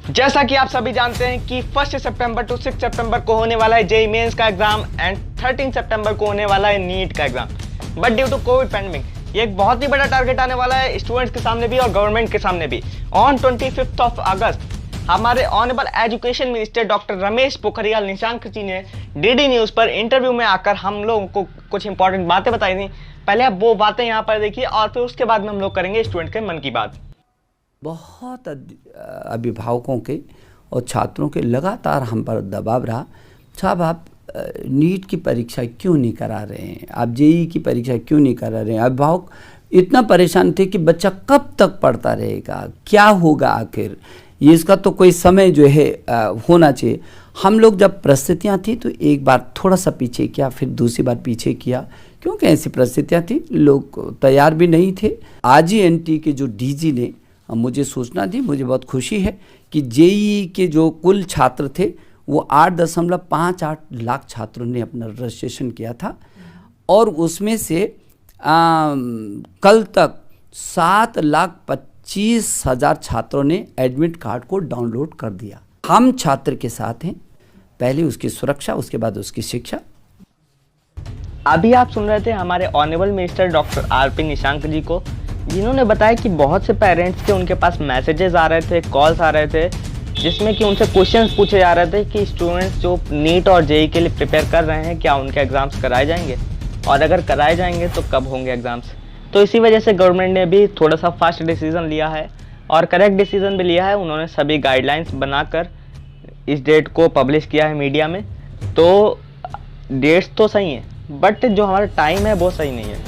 जैसा कि आप सभी जानते हैं कि 1 सितंबर टू 6 सितंबर को होने वाला है जेईई मेंस का एग्जाम एंड 13 सितंबर को होने वाला है नीट का exam. But due to COVID pandemic ये एक बहुत ही बड़ा टारगेट आने वाला है स्टूडेंट्स के सामने भी और गवर्नमेंट के सामने भी। ऑन 25 अगस्त हमारे honourable education minister doctor Ramesh Pokhriyal Nishank ji ने डीडी न्यूज़ पर इंटरव्यू में आकर हम लोगों को कुछ इंपॉर्टेंट बातें बताई थी। पहले आप वो बातें यहाँ पर देखिए और फिर उसके बाद में हम लोग करेंगे स्टूडेंट के मन की बात। बहुत अभिभावकों के और छात्रों के लगातार हम पर दबाव रहा, साहब आप नीट की परीक्षा क्यों नहीं करा रहे हैं, आप जेईई की परीक्षा क्यों नहीं करा रहे हैं। अभिभावक इतना परेशान थे कि बच्चा कब तक पढ़ता रहेगा, क्या होगा आखिर, ये इसका तो कोई समय जो है होना चाहिए। हम लोग जब परिस्थितियाँ थी तो एक बार थोड़ा सा पीछे किया, फिर दूसरी बार पीछे किया, क्योंकि ऐसी परिस्थितियाँ थी, लोग तैयार भी नहीं थे। आज ही एनटी के जो डीजी ने मुझे सूचना दी, मुझे बहुत खुशी है कि जेईई के जो कुल छात्र थे वो 8.58 लाख छात्रों ने अपना रजिस्ट्रेशन किया था और उसमें से कल तक 7,25,000 छात्रों ने एडमिट कार्ड को डाउनलोड कर दिया। हम छात्र के साथ हैं, पहले उसकी सुरक्षा, उसके बाद उसकी शिक्षा। अभी आप सुन रहे थे हमारे honourable minister doctor RP Nishank ji को, जिन्होंने बताया कि बहुत से पेरेंट्स के उनके पास मैसेजेस आ रहे थे, कॉल्स आ रहे थे, जिसमें कि उनसे क्वेश्चंस पूछे जा रहे थे कि स्टूडेंट्स जो नीट और जेईई के लिए प्रिपेयर कर रहे हैं क्या उनके एग्ज़ाम्स कराए जाएंगे और अगर कराए जाएंगे तो कब होंगे एग्ज़ाम्स। तो इसी वजह से गवर्नमेंट ने भी थोड़ा सा फास्ट डिसीज़न लिया है और करेक्ट डिसीज़न भी लिया है। उन्होंने सभी गाइडलाइंस बनाकर इस डेट को पब्लिश किया है मीडिया में। तो डेट्स तो सही हैं बट जो हमारा टाइम है वो सही नहीं है।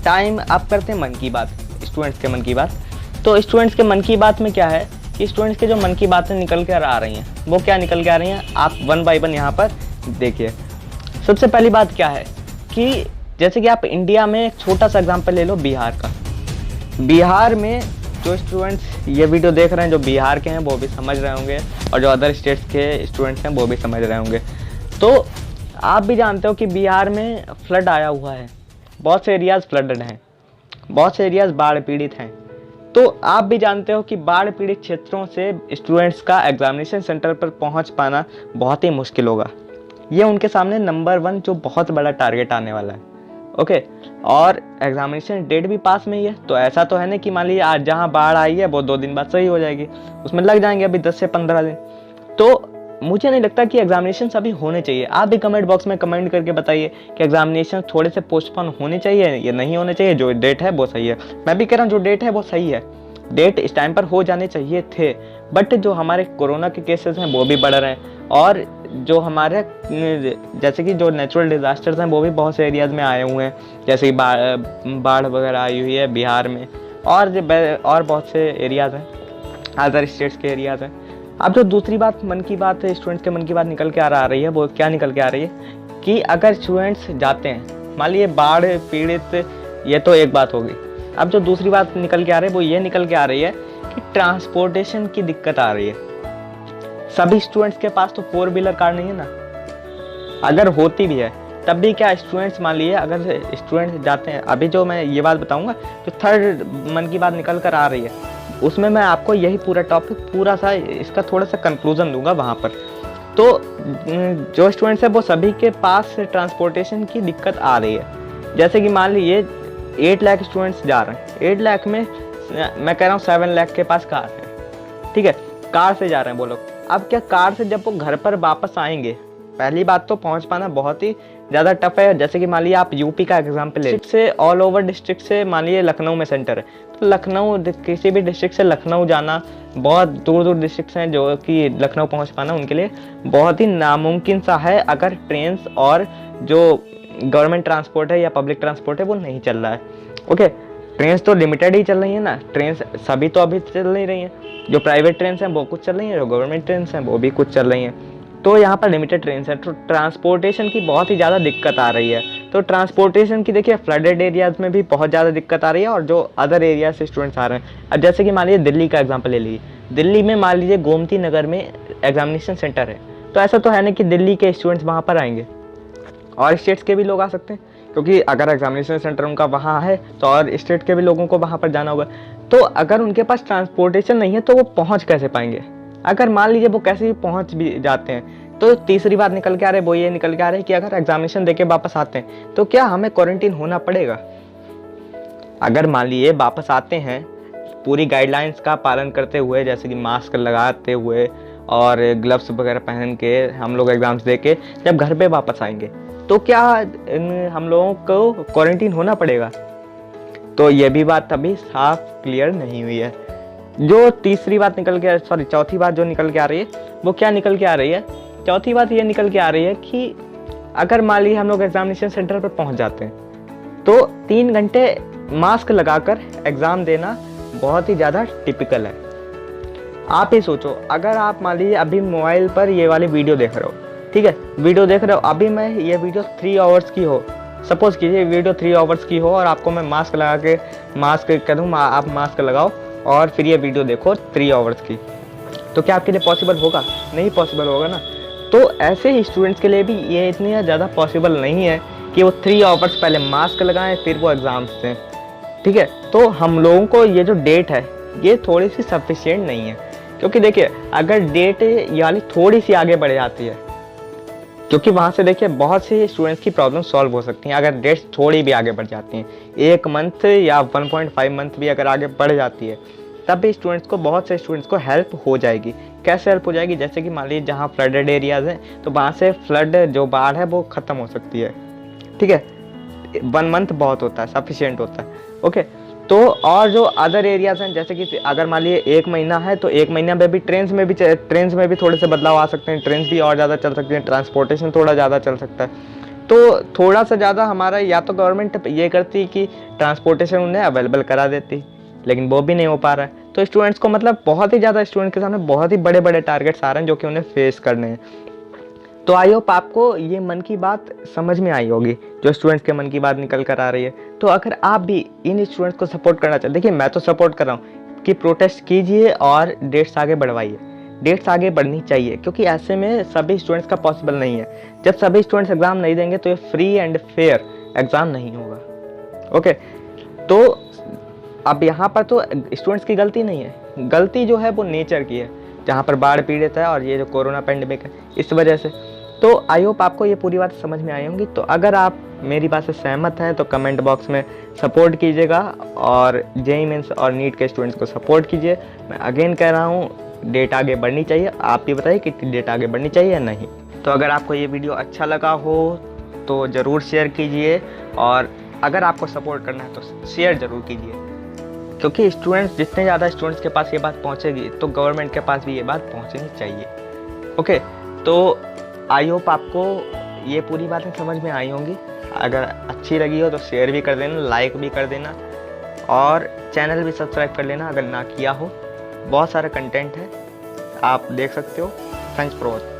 टाइम आप करते हैं मन की बात, स्टूडेंट्स के मन की बात। तो स्टूडेंट्स के मन की बात में क्या है कि स्टूडेंट्स के जो मन की बातें निकल कर आ रही हैं वो क्या निकल के आ रही हैं, आप वन बाय वन यहाँ पर देखिए। सबसे पहली बात क्या है कि जैसे कि आप इंडिया में एक छोटा सा एग्जांपल ले लो बिहार का। बिहार में जो स्टूडेंट्स ये वीडियो देख रहे हैं जो बिहार के हैं वो भी समझ रहे होंगे और जो अदर स्टेट्स के स्टूडेंट्स हैं वो भी समझ रहे होंगे। तो आप भी जानते हो कि बिहार में फ्लड आया हुआ है, बहुत से एरियाज़ फ्लडेड हैं, बहुत से एरियाज़ बाढ़ पीड़ित हैं। तो आप भी जानते हो कि बाढ़ पीड़ित क्षेत्रों से स्टूडेंट्स का एग्जामिनेशन सेंटर पर पहुंच पाना बहुत ही मुश्किल होगा। ये उनके सामने नंबर 1 जो बहुत बड़ा टारगेट आने वाला है। ओके, और एग्जामिनेशन डेट भी पास में ही है, तो ऐसा तो है नहीं कि मान लीजिए आज जहां बाढ़ आई है वो 2 दिन बाद सही हो जाएगी, उसमें लग जाएंगे अभी 10 से 15 दिन। तो मुझे नहीं लगता कि एग्जामिनेशन अभी होने चाहिए। आप भी कमेंट बॉक्स में कमेंट करके बताइए कि एग्जामिनेशन थोड़े से पोस्टपोन होने चाहिए या नहीं होने चाहिए। जो डेट है वो सही है, मैं भी कह रहा हूँ जो डेट है वो सही है, डेट इस टाइम पर हो जाने चाहिए थे। बट जो हमारे कोरोना के केसेस हैं वो भी बढ़ रहे हैं और जो हमारे जैसे कि जो नेचुरल डिजास्टर्स हैं वो भी बहुत से एरियाज़ में आए हुए हैं, जैसे कि बाढ़ वगैरह आई हुई है बिहार में और बहुत से एरियाज़ हैं, अदर स्टेट्स के एरियाज़ हैं। अब जो दूसरी बात मन की बात है, स्टूडेंट्स के मन की बात निकल के आ रही है, वो क्या निकल के आ रही है कि अगर स्टूडेंट्स जाते हैं, मान लीजिए बाढ़ पीड़ित, ये तो एक बात होगी। अब जो दूसरी बात निकल के आ रही है वो ये निकल के आ रही है कि ट्रांसपोर्टेशन की दिक्कत आ रही है। सभी स्टूडेंट्स के पास तो 4 व्हीलर कार नहीं है ना, अगर होती भी है तब भी क्या स्टूडेंट्स, मान लीजिए अगर स्टूडेंट्स जाते हैं, अभी जो मैं ये बात बताऊंगा जो थर्ड मन की बात निकल कर आ रही है उसमें मैं आपको यही पूरा टॉपिक पूरा सा इसका थोड़ा सा कंक्लूजन दूंगा वहाँ पर। तो जो स्टूडेंट्स है वो सभी के पास ट्रांसपोर्टेशन की दिक्कत आ रही है। जैसे कि मान लीजिए 8 लाख स्टूडेंट्स जा रहे हैं, 8 लाख में मैं कह रहा हूँ 7 लाख के पास कार है, ठीक है, कार से जा रहे हैं वो लोग। अब क्या कार से जब वो घर पर वापस आएंगे, पहली बात तो पहुंच पाना बहुत ही ज़्यादा टफ है। जैसे कि मान लीजिए आप यूपी का एग्जाम्पल ले, से ऑल ओवर डिस्ट्रिक्ट से मान लीजिए लखनऊ में सेंटर है, तो लखनऊ किसी भी डिस्ट्रिक्ट से लखनऊ जाना, बहुत दूर दूर डिस्ट्रिक्ट हैं जो कि लखनऊ पहुंच पाना उनके लिए बहुत ही नामुमकिन सा है अगर ट्रेन और जो गवर्नमेंट ट्रांसपोर्ट है या पब्लिक ट्रांसपोर्ट है वो नहीं चल रहा है। ओके, ट्रेन तो लिमिटेड ही चल रही है ना, ट्रेन सभी तो अभी चल नहीं रही हैं, जो प्राइवेट ट्रेन हैं वो कुछ चल रही हैं, जो गवर्नमेंट ट्रेन हैं वो भी कुछ चल रही हैं। तो यहाँ पर लिमिटेड ट्रेन है, तो ट्रांसपोर्टेशन की बहुत ही ज़्यादा दिक्कत आ रही है। तो ट्रांसपोर्टेशन की देखिए फ्लडेड एरियाज़ में भी बहुत ज़्यादा दिक्कत आ रही है और जो अदर एरिया से स्टूडेंट्स आ रहे हैं। अब जैसे कि मान लीजिए दिल्ली का एग्जांपल ले लीजिए, दिल्ली में मान लीजिए गोमती नगर में एग्जामिनेशन सेंटर है, तो ऐसा तो है नहीं कि दिल्ली के स्टूडेंट्स वहाँ पर आएंगे, और स्टेट्स के भी लोग आ सकते हैं, क्योंकि अगर एग्जामिनेशन सेंटर उनका वहाँ है तो और स्टेट के भी लोगों को वहाँ पर जाना होगा। तो अगर उनके पास ट्रांसपोर्टेशन नहीं है तो वो पहुँच कैसे पाएंगे, अगर मान लीजिए वो कैसे भी पहुंच भी जाते हैं, तो तीसरी बात निकल के आ रही है, वो ये निकल के आ रही है कि अगर एग्जामिनेशन देके वापस आते हैं तो क्या हमें क्वारंटीन होना पड़ेगा? अगर मान लीजिए वापस आते हैं पूरी गाइडलाइंस का पालन करते हुए, जैसे कि मास्क लगाते हुए और ग्लव्स वगैरह पहन के हम लोग एग्जाम्स दे के जब घर पे वापस आएंगे, तो क्या हम लोगों को क्वारंटीन होना पड़ेगा? तो ये भी बात अभी साफ क्लियर नहीं हुई है। जो तीसरी बात निकल के, सॉरी चौथी बात जो निकल के आ रही है, वो क्या निकल के आ रही है? चौथी बात ये निकल के आ रही है कि अगर मान लीजिए हम लोग एग्जामिनेशन सेंटर पर पहुंच जाते हैं तो 3 घंटे मास्क लगाकर एग्ज़ाम देना बहुत ही ज़्यादा टिपिकल है। आप ही सोचो, अगर आप मान लीजिए अभी मोबाइल पर ये वाली वीडियो देख रहे हो, ठीक है, वीडियो देख रहे हो, अभी मैं ये वीडियो 3 आवर्स की हो, सपोज कीजिए वीडियो 3 आवर्स की हो और आपको मैं मास्क लगा के मास्क कह दूँ आप मास्क लगाओ और फिर ये वीडियो देखो 3 आवर्स की, तो क्या आपके लिए पॉसिबल होगा? नहीं पॉसिबल होगा ना। तो ऐसे ही स्टूडेंट्स के लिए भी ये इतनी ज़्यादा पॉसिबल नहीं है कि वो 3 आवर्स पहले मास्क लगाएं फिर वो एग्ज़ाम्स दें, ठीक है। तो हम लोगों को ये जो डेट है ये थोड़ी सी सफिशिएंट नहीं है, क्योंकि देखिए अगर डेट यानी थोड़ी सी आगे बढ़ जाती है, क्योंकि वहाँ से देखिए बहुत सी स्टूडेंट्स की प्रॉब्लम सॉल्व हो सकती हैं अगर डेट्स थोड़ी भी आगे बढ़ जाती हैं। 1 मंथ या 1.5 मंथ भी अगर आगे बढ़ जाती है, तब भी स्टूडेंट्स को, बहुत से स्टूडेंट्स को हेल्प हो जाएगी। कैसे हेल्प हो जाएगी? जैसे कि मान लीजिए जहाँ फ्लडेड एरियाज़ हैं तो वहाँ से फ्लड जो बाढ़ है वो ख़त्म हो सकती है, ठीक है। 1 मंथ बहुत होता है, सफिशिएंट होता है, ओके। तो और जो अदर एरियाज़ हैं, जैसे कि अगर मान लीजिए 1 महीना है तो 1 महीना में भी ट्रेन्स में भी थोड़े से बदलाव आ सकते हैं, ट्रेन्स भी और ज़्यादा चल सकती हैं, ट्रांसपोर्टेशन थोड़ा ज़्यादा चल सकता है। तो थोड़ा सा ज़्यादा हमारा, या तो गवर्नमेंट ये करती कि ट्रांसपोर्टेशन उन्हें अवेलेबल करा देती, लेकिन वो भी नहीं हो पा रहा है। तो स्टूडेंट्स को मतलब बहुत ही ज़्यादा स्टूडेंट के सामने बहुत ही बड़े बड़े टारगेट्स आ रहे हैं जो कि उन्हें फेस करने हैं। तो आई होप आपको ये मन की बात समझ में आई होगी, जो स्टूडेंट्स के मन की बात निकल कर आ रही है। तो अगर आप भी इन स्टूडेंट्स को सपोर्ट करना चाहते, देखिए मैं तो सपोर्ट कर रहा हूँ कि प्रोटेस्ट कीजिए और डेट्स आगे बढ़वाइए, डेट्स आगे बढ़नी चाहिए, क्योंकि ऐसे में सभी स्टूडेंट्स का पॉसिबल नहीं है। जब सभी स्टूडेंट्स एग्ज़ाम नहीं देंगे तो ये फ्री एंड फेयर एग्ज़ाम नहीं होगा, ओके। तो अब यहाँ पर तो स्टूडेंट्स की गलती नहीं है, गलती जो है वो नेचर की है, जहाँ पर बाढ़ पीड़ित है और ये जो कोरोना पेंडेमिक है इस वजह से। तो आई होप आपको ये पूरी बात समझ में आई होंगी। तो अगर आप मेरी बात से सहमत हैं तो कमेंट बॉक्स में सपोर्ट कीजिएगा और जेईई मेंस और नीट के स्टूडेंट्स को सपोर्ट कीजिए। मैं अगेन कह रहा हूँ, डेट आगे बढ़नी चाहिए। आप ये बताइए कि डेट आगे बढ़नी चाहिए या नहीं। तो अगर आपको ये वीडियो अच्छा लगा हो तो ज़रूर शेयर कीजिए, और अगर आपको सपोर्ट करना है तो शेयर ज़रूर कीजिए, क्योंकि स्टूडेंट्स, जितने ज़्यादा स्टूडेंट्स के पास ये बात पहुँचेगी तो गवर्नमेंट के पास भी ये बात पहुँचनी चाहिए, ओके। तो आई होप आपको ये पूरी बातें समझ में आई होंगी। अगर अच्छी लगी हो तो शेयर भी कर देना, लाइक भी कर देना और चैनल भी सब्सक्राइब कर लेना अगर ना किया हो। बहुत सारा कंटेंट है, आप देख सकते हो। Thanks for watching.